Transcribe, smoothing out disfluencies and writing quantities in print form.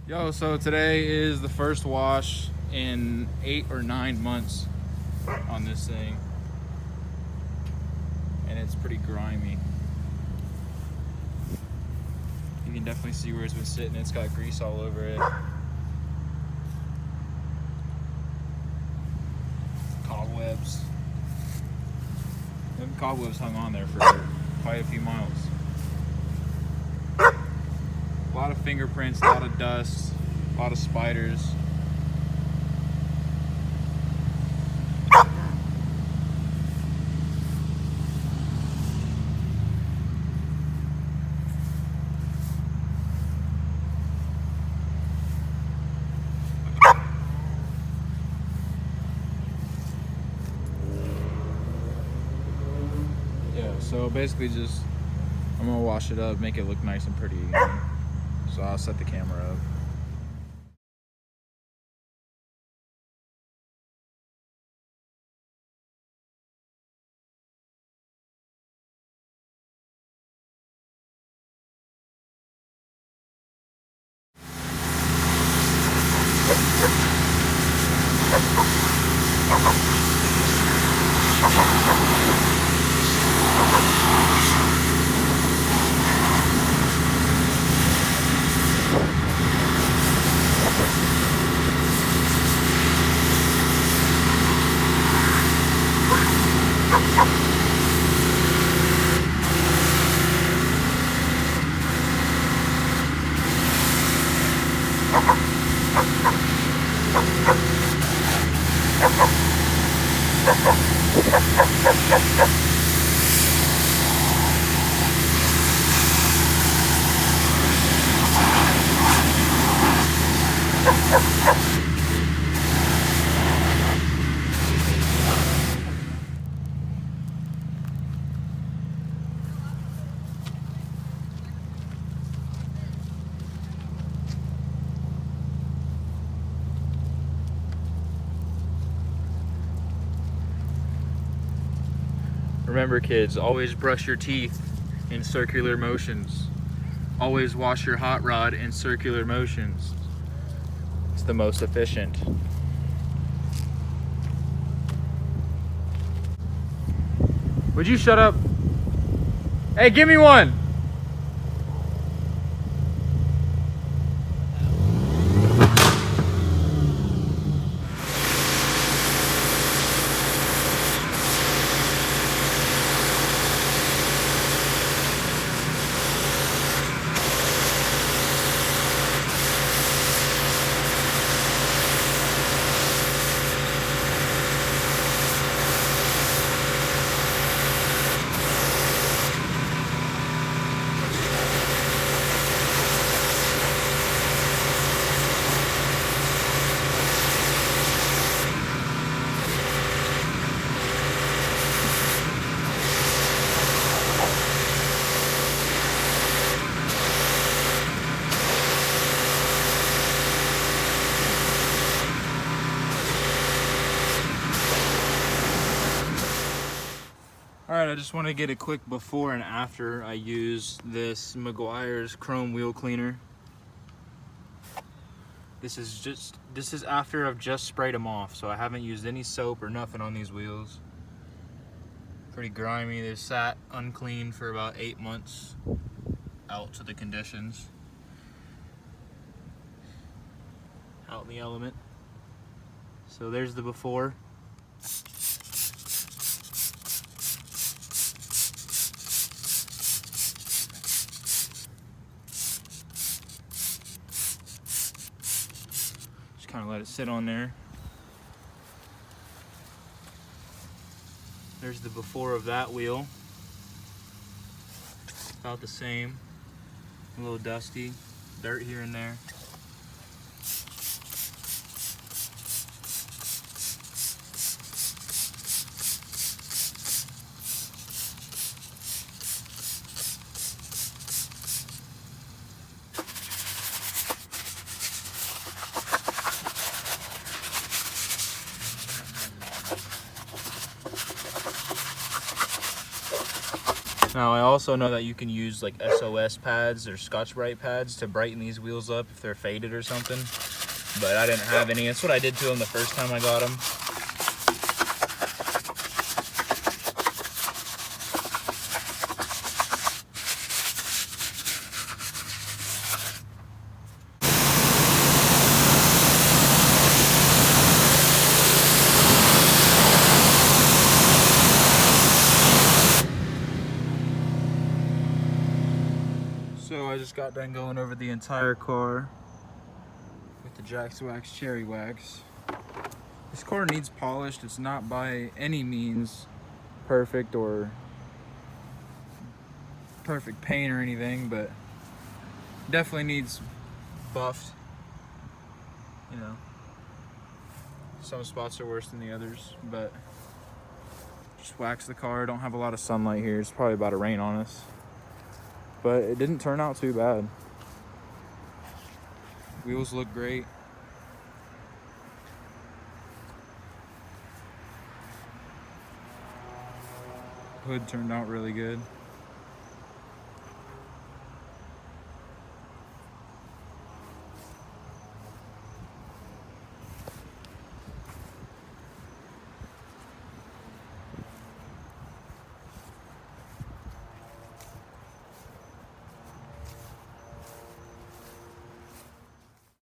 Yo, so today is the first wash in 8 or 9 months on this thing. And it's pretty grimy. You can definitely see where it's been sitting. It's got grease all over it. Cobwebs. Them cobwebs hung on there for quite a few miles. A lot of fingerprints, a lot of dust, a lot of spiders. Yeah, so basically just, I'm gonna wash it up, make it look nice and pretty again. So I'll set the camera up. Remember kids, always brush your teeth in circular motions. Always wash your hot rod in circular motions. It's the most efficient. Would you shut up? Hey, give me one! Alright, I just want to get a quick before and after I use this Meguiar's Chrome Wheel Cleaner. This is after I've just sprayed them off, so I haven't used any soap or nothing on these wheels. Pretty grimy. They sat unclean for about 8 months out to the conditions. Out in the element. So there's the before. Kind of let it sit on there. There's the before of that wheel. About the same. A little dusty, dirt here and there. Now I also know that you can use like SOS pads or Scotch-Brite pads to brighten these wheels up if they're faded or something, but I didn't have any. That's what I did to them the first time I got them. So I just got done going over the entire car with the Jax Wax Cherry Wax. This car needs polished. It's not by any means perfect or perfect paint or anything, but definitely needs buffed. You know, some spots are worse than the others, but just wax the car. Don't have a lot of sunlight here. It's probably about to rain on us, but it didn't turn out too bad. Wheels look great. Hood turned out really good.